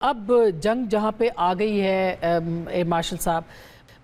اب جنگ جہاں پہ آ گئی ہے ایر مارشل صاحب،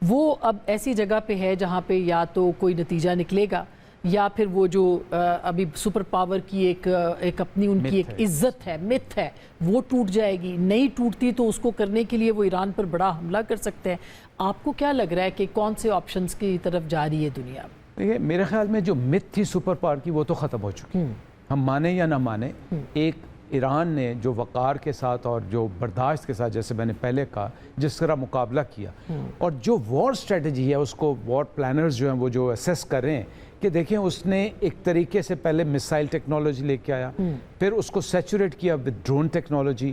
وہ اب ایسی جگہ پہ ہے جہاں پہ یا تو کوئی نتیجہ نکلے گا یا پھر وہ جو ابھی سپر پاور کی ایک اپنی ان کی ایک عزت ہے، مت ہے، وہ ٹوٹ جائے گی. نہیں ٹوٹتی تو اس کو کرنے کے لیے وہ ایران پر بڑا حملہ کر سکتے ہیں. آپ کو کیا لگ رہا ہے کہ کون سے آپشنز کی طرف جا رہی ہے دنیا؟ دیکھیے میرے خیال میں جو مت تھی سپر پاور کی وہ تو ختم ہو چکی. ہم مانیں یا نہ مانیں، ایک ایران نے جو وقار کے ساتھ اور جو برداشت کے ساتھ، جیسے میں نے پہلے کہا، جس طرح مقابلہ کیا، اور جو وار سٹریٹجی ہے اس کو وار پلانرز جو ہیں وہ جو اسیس کر رہے ہیں کہ دیکھیں اس نے ایک طریقے سے پہلے میسائل ٹیکنالوجی لے کے آیا، پھر اس کو سیچوریٹ کیا ود ڈرون ٹیکنالوجی،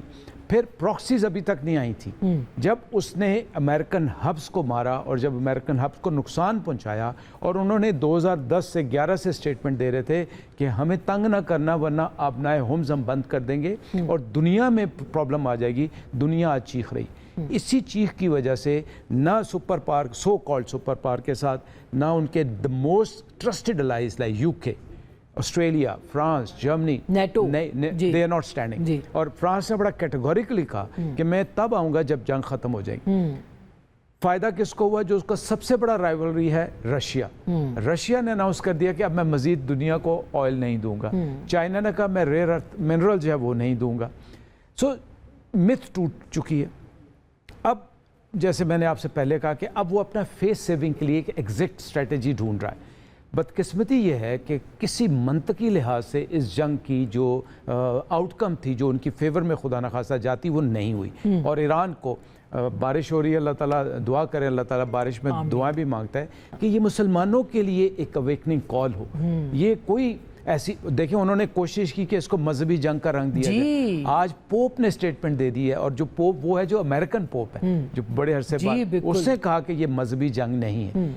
پھر پراکسیز ابھی تک نہیں آئی تھی. جب اس نے امریکن ہبس کو مارا اور جب امریکن ہبس کو نقصان پہنچایا، اور انہوں نے 2010 سے 11 سے اسٹیٹمنٹ دے رہے تھے کہ ہمیں تنگ نہ کرنا ورنہ آبنائے ہومز ہم بند کر دیں گے اور دنیا میں پرابلم آ جائے گی. دنیا آج چیخ رہی. اسی چیخ کی وجہ سے نہ super power, so called super power کے ساتھ، نہ ان کے the most trusted allies like UK, Australia, France, Germany, NATO, they are not standing. اور فرانس نے بڑا کیٹیگوریکلی کہا کہ میں تب آؤں گا جب جنگ ختم ہو جائے گی. فائدہ کس کو ہوا؟ جو اس کا سب سے بڑا رائیولری ہے رشیا. رشیا نے اناؤنس کر دیا کہ اب میں مزید دنیا کو آئل نہیں دوں گا. چائنا نے کہا میں ریئر ارتھ منرل جو ہے وہ نہیں دوں گا. سو مت ٹوٹ چکی ہے. اب جیسے میں نے آپ سے پہلے کہا کہ اب وہ اپنا فیس سیونگ کے لیے ایک ایگزیکٹ اسٹریٹجی ڈھونڈ رہا ہے. بدقسمتی یہ ہے کہ کسی منطقی لحاظ سے اس جنگ کی جو آؤٹ کم تھی، جو ان کی فیور میں خدا نخواستہ جاتی، وہ نہیں ہوئی. اور ایران کو بارش ہو رہی ہے، اللہ تعالیٰ دعا کرے، اللہ تعالیٰ بارش میں دعائیں بھی مانگتا ہے کہ یہ مسلمانوں کے لیے ایک اویکننگ کال ہو. یہ کوئی ایسی، دیکھیں انہوں نے کوشش کی کہ اس کو مذہبی جنگ کا رنگ دیا جائے. آج پوپ نے اسٹیٹمنٹ دے دی ہے، اور جو پوپ وہ ہے جو امریکن پوپ ہے، جو بڑے عرصے بعد، اس نے کہا کہ یہ مذہبی جنگ نہیں ہے.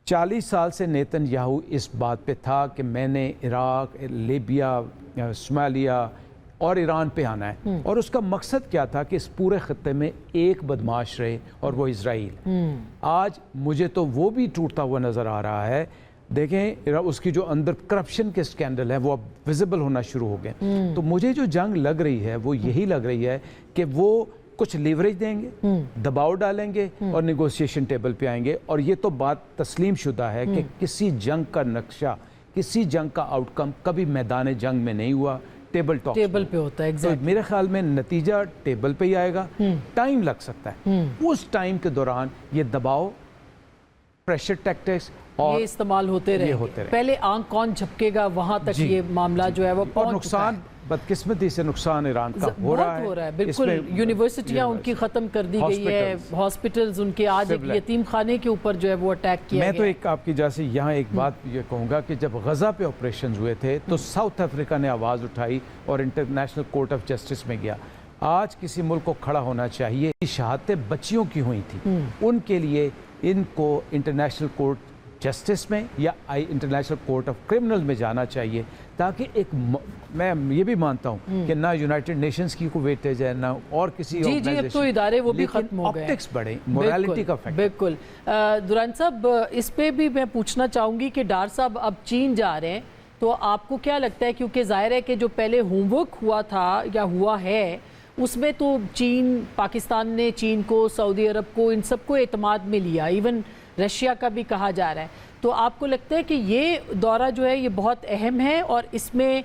40 سال سے نیتن یاہو اس بات پہ تھا کہ میں نے عراق، لیبیا، صومالیہ اور ایران پہ آنا ہے، اور اس کا مقصد کیا تھا کہ اس پورے خطے میں ایک بدمعاش رہے، اور وہ اسرائیل. آج مجھے تو وہ بھی ٹوٹتا ہوا نظر آ رہا ہے. دیکھیں اس کی جو اندر کرپشن کے سکینڈل ہیں وہ اب ویزیبل ہونا شروع ہو گئے. تو مجھے جو جنگ لگ رہی ہے وہ یہی لگ رہی ہے کہ وہ کچھ لیوریج دیں گے، دباؤ ڈالیں گے اور نیگوسیشن ٹیبل پہ آئیں گے. اور یہ تو بات تسلیم شدہ ہے کہ کسی جنگ کا نقشہ، کسی جنگ کا آؤٹ کم کبھی میدان جنگ میں نہیں ہوا، ٹیبل ٹاک پہ ہوتا ہے. تو میرے خیال میں نتیجہ ٹیبل پہ ہی آئے گا. ٹائم لگ سکتا ہے. اس ٹائم کے دوران یہ دباؤ، پریشر ٹیکٹکس یہ استعمال ہوتے رہے. پہلے آنکھ کون جھپکے گا وہاں تک یہ معاملہ جو ہے وہ پہنچ چکا ہے. اور نقصان، بدقسمتی سے نقصان ایران کا ہو رہا ہے. بالکل. یونیورسٹیاں ان کی ختم کر دی گئی ہے، ہاسپٹلز ان کے، آج ایک یتیم خانے کے اوپر جو ہے وہ اٹیک کیا گیا. میں تو ایک آپ کی جیسے یہاں ایک بات یہ کہوں گا کہ جب غزہ پہ آپریشنز ہوئے تھے تو ساؤتھ افریقہ نے آواز اٹھائی اور انٹرنیشنل کورٹ آف جسٹس میں گیا. آج کسی ملک کو کھڑا ہونا چاہیے. شہادتیں بچیوں کی ہوئی تھیں، ان کے لیے ان کو انٹرنیشنل کورٹ جسٹس میں یا انٹرنیشنل کورٹ آف کرمنل میں جانا چاہیے، تاکہ ایک میں یہ بھی مانتا ہوں کہ نہ یونائٹڈ نیشنز کی کوئی ویٹیج ہے، نہ اور کسی اب تو ادارے وہ بھی ختم ہو گئے، آپٹکس بڑھے، موریلٹی کا فیکٹر. بالکل. دران صاحب اس پہ بھی میں پوچھنا چاہوں گی کہ ڈار صاحب اب چین جا رہے ہیں، تو آپ کو کیا لگتا ہے؟ کیونکہ ظاہر ہے کہ جو پہلے ہوم ورک ہوا تھا یا ہوا ہے اس میں تو چین، پاکستان نے چین کو، سعودی عرب کو، ان سب کو اعتماد میں لیا، ایون رشیا کا بھی کہا جا رہا ہے. تو آپ کو لگتا ہے کہ یہ دورہ جو ہے یہ بہت اہم ہے اور اس میں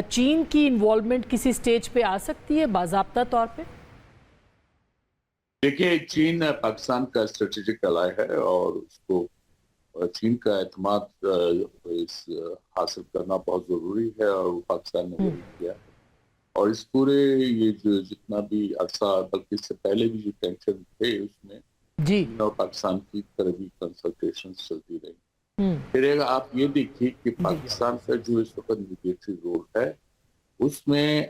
چین کی انوالومنٹ کسی سٹیج پہ آ سکتی ہے باضابطہ طور پہ؟ دیکھیں چین پاکستان کا اسٹریٹجک الائے ہے، اور اس کو چین کا اعتماد حاصل کرنا بہت ضروری ہے، اور وہ پاکستان نے وہی کیا. اور اس پورے یہ جو جتنا بھی عرصہ، بلکہ اس سے پہلے بھی جو ٹینشن تھے اس میں چین اور پاکستان کی قریبی کنسلٹیشنز چلتی رہی. پھر آپ یہ دیکھیے کہ پاکستان کا جو اس وقت میڈیٹری رول ہے اس میں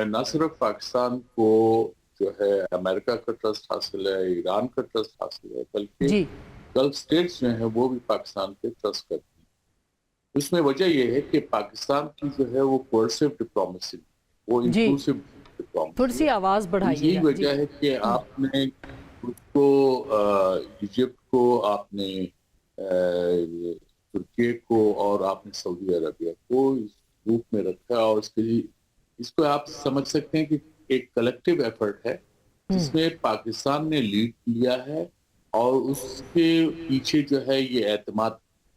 نہ صرف پاکستان کو جو ہے امریکہ کا ٹرسٹ حاصل ہے، ایران کا ٹرسٹ حاصل ہے، بلکہ گلف اسٹیٹس جو ہیں وہ بھی پاکستان کے ٹرسٹ کرتی ہیں. اس میں وجہ یہ ہے کہ پاکستان کی جو ہے وہ کوئرسو ڈپلومیسی، وہ انکلوسیو ڈپلومیسی، تھوڑی سی آواز بڑھائیے. یہی وجہ ہے کہ آپ نے اس کو ایجپٹ کو، آپ نے ترکی کو، اور آپ نے سعودی عربیہ کو اس گروپ میں رکھا. اور اس کے لیے اس کو آپ سمجھ سکتے ہیں کہ ایک کلیکٹیو ایفرٹ ہے جس میں پاکستان نے لیڈ لیا ہے اور اس کے پیچھے جو ہے یہ اعتماد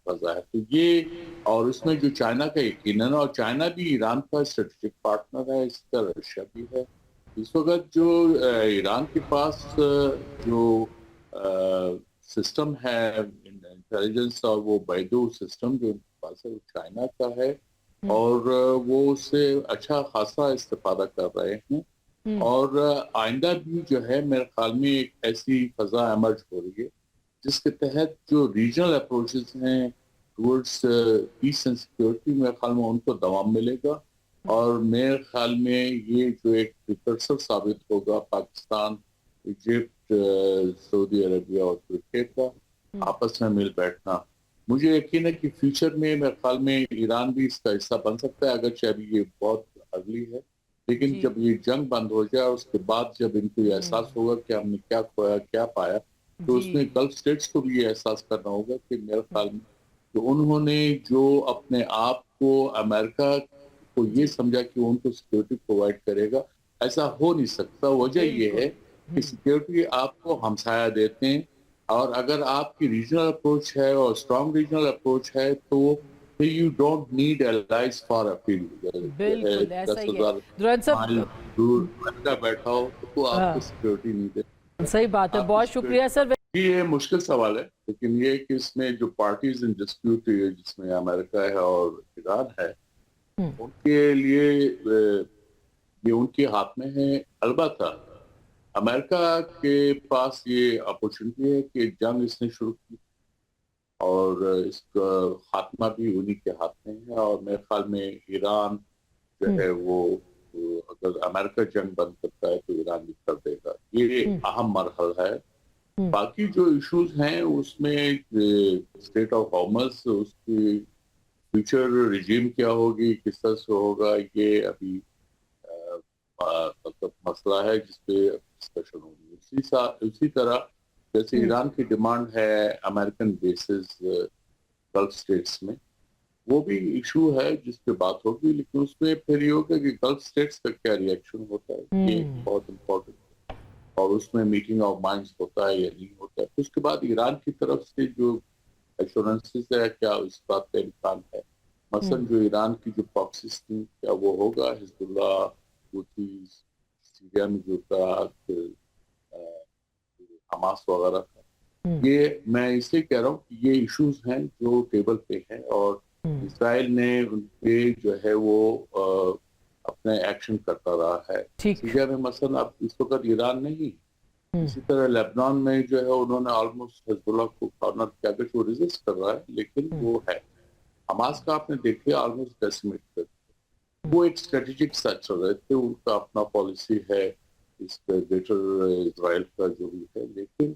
فضا ہے. تو یہ اور اس میں جو چائنا کا یقیناً، اور چائنا بھی ایران کا اسٹریٹجک پارٹنر ہے، اس کا رشیا بھی ہے. اس وقت جو ایران کے پاس جو سسٹم ہے انٹیلیجنس، اور وہ بیدو سسٹم جو ان کے پاس ہے وہ چائنا کا ہے، اور وہ اس سے اچھا خاصا استفادہ کر رہے ہیں. اور آئندہ بھی جو ہے میرے خیال میں ایک ایسی فضا ایمرج ہو رہی ہے جس کے تحت جو ریجنل اپروچز ہیں ٹورڈس پیس اینڈ سیکورٹی، میرے خیال میں ان کو دوام ملے گا. اور میرے خیال میں یہ جو ایک پریکرسر ثابت ہوگا پاکستان، ایجپٹ، سعودی عربیہ اور ترکی کا آپس میں مل بیٹھنا. مجھے یقین ہے کہ فیوچر میں میرے خیال میں ایران بھی اس کا حصہ بن سکتا ہے، اگرچہ ابھی یہ بہت ارلی ہے. لیکن جب یہ جنگ بند ہو جائے اس کے بعد جب ان کو یہ احساس ہوگا کہ ہم نے کیا کھویا کیا پایا، تو اس میں گلف اسٹیٹس کو بھی یہ احساس کرنا ہوگا کہ میرے خیال میں کہ انہوں نے جو اپنے آپ کو امریکہ کو یہ سمجھا کہ ان کو سیکورٹی پرووائڈ کرے گا، ایسا ہو نہیں سکتا. وجہ یہ ہے کہ سیکورٹی آپ کو ہمسایہ دیتے ہیں، اور اگر آپ کی ریجنل اپروچ ہے اور اسٹرانگ ریجنل اپروچ ہے تو you don't need allies for a field. بالکل ایسا ہی ہے. 10,000 مائل دور بیٹھا ہو تو آپ کو سیکورٹی نہیں دے. صحیح بات ہے. بہت شکریہ سر. یہ مشکل سوال ہے، لیکن یہ کہ اس میں جو پارٹیز ان ڈسپیوٹ جس میں امریکہ ہے اور ایران ہے، ان کے لیے یہ ان کے ہاتھ میں ہے. البتہ امریکہ کے پاس یہ اپورچونٹی ہے کہ جنگ اس نے شروع کی اور اس کا خاتمہ بھی انہی کے ہاتھ میں ہے. اور میرے خیال میں ایران جو ہے وہ اگر امریکہ جنگ بند کرتا ہے تو ایران بھی کر دے گا. یہ اہم مرحلہ ہے. باقی جو ایشوز ہیں اس میں اسٹیٹ آف ہارمز، اس کی فیوچر ریجیم کیا ہوگی، کس طرح سے ہوگا، یہ ابھی مطلب مسئلہ ہے جس پہ ڈسکشن ہوگی. اسی طرح جیسے ایران کی ڈیمانڈ ہے امریکن بیسز گلف اسٹیٹس میں، وہ بھی ایشو ہے جس پہ بات ہوگی. لیکن اس میں پھر یہ ہوگا کہ گلف اسٹیٹس کا کیا ری ایکشن ہوتا ہے، یہ بہت امپورٹنٹ ہے. اور اس میں میٹنگ آف مائنڈز ہوتا ہے یا نہیں ہوتا ہے. اس کے بعد ایران کی طرف سے جو ایشورنسز ہے، کیا اس بات کا امکان ہے، مثلا جو ایران کی جو پاکسی تھی کیا وہ ہوگا، حزب اللہ، حوثیز، سیریا میں جو تھا حماس وغیرہ کا. یہ میں اس لیے کہہ رہا ہوں کہ یہ ایشوز ہیں جو ٹیبل پہ ہیں، اور اسرائیل نے ان پہ جو ہے وہ اپنے ایکشن کرتا رہا ہے. سیریا میں مثلا اب اس وقت ایران نہیں. اسی طرح لیبنان میں جو ہے انہوں نے آلموسٹ حزب اللہ کو کارنر کیا کہ وہ ریزسٹ کر رہا ہے، لیکن وہ ہے. حماس کا آپ نے دیکھے آلموسٹ ڈیسیمیٹ کر دیا. وہ ایک اسٹریٹجک سچ چل رہے تھے، ان کا اپنا پالیسی ہے اس پہ گریٹر اسرائیل کا جو بھی ہے. لیکن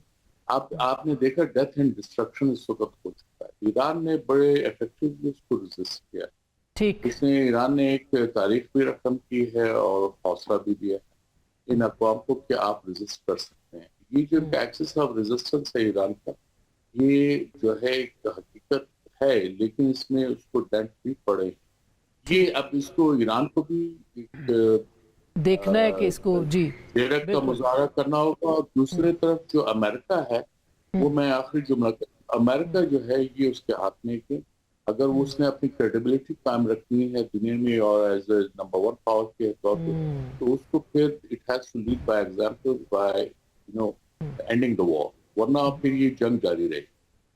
آپ نے دیکھا ڈیتھ اینڈ ڈسٹرکشن اس وقت ہو چکا ہے. ایران نے بڑے ایفیکٹولی اس کو ریزسٹ کیا. اس نے ایران نے ایک تاریخ بھی رقم کی ہے اور حوصلہ بھی دیا ہے ان اقوام کو کہ آپ ریزسٹ کر سکتے ہیں. یہ جو ایکسس آف ریزسٹنس ہے ایران کا، یہ جو ہے ایک حقیقت ہے، لیکن اس میں اس کو ڈینٹ بھی پڑے. یہ اب اس کو ایران کو بھی ایک دیکھنا ہے کہ اس کو ڈیریکٹ کا مظاہرہ کرنا ہوگا. اور دوسرے طرف جو امریکہ ہے، وہ میں آخری جملہ کرتا ہوں، امریکہ جو ہے یہ اس کے ہاتھ میں کہ اگر اس نے اپنی کریڈیبلٹی قائم رکھنی ہے دنیا میں اور ایز اے نمبر 1 پاور کے طور پہ، تو اس کو پھر it has to lead by example, by ending the war, ورنہ پھر یہ جنگ جاری رہے گی.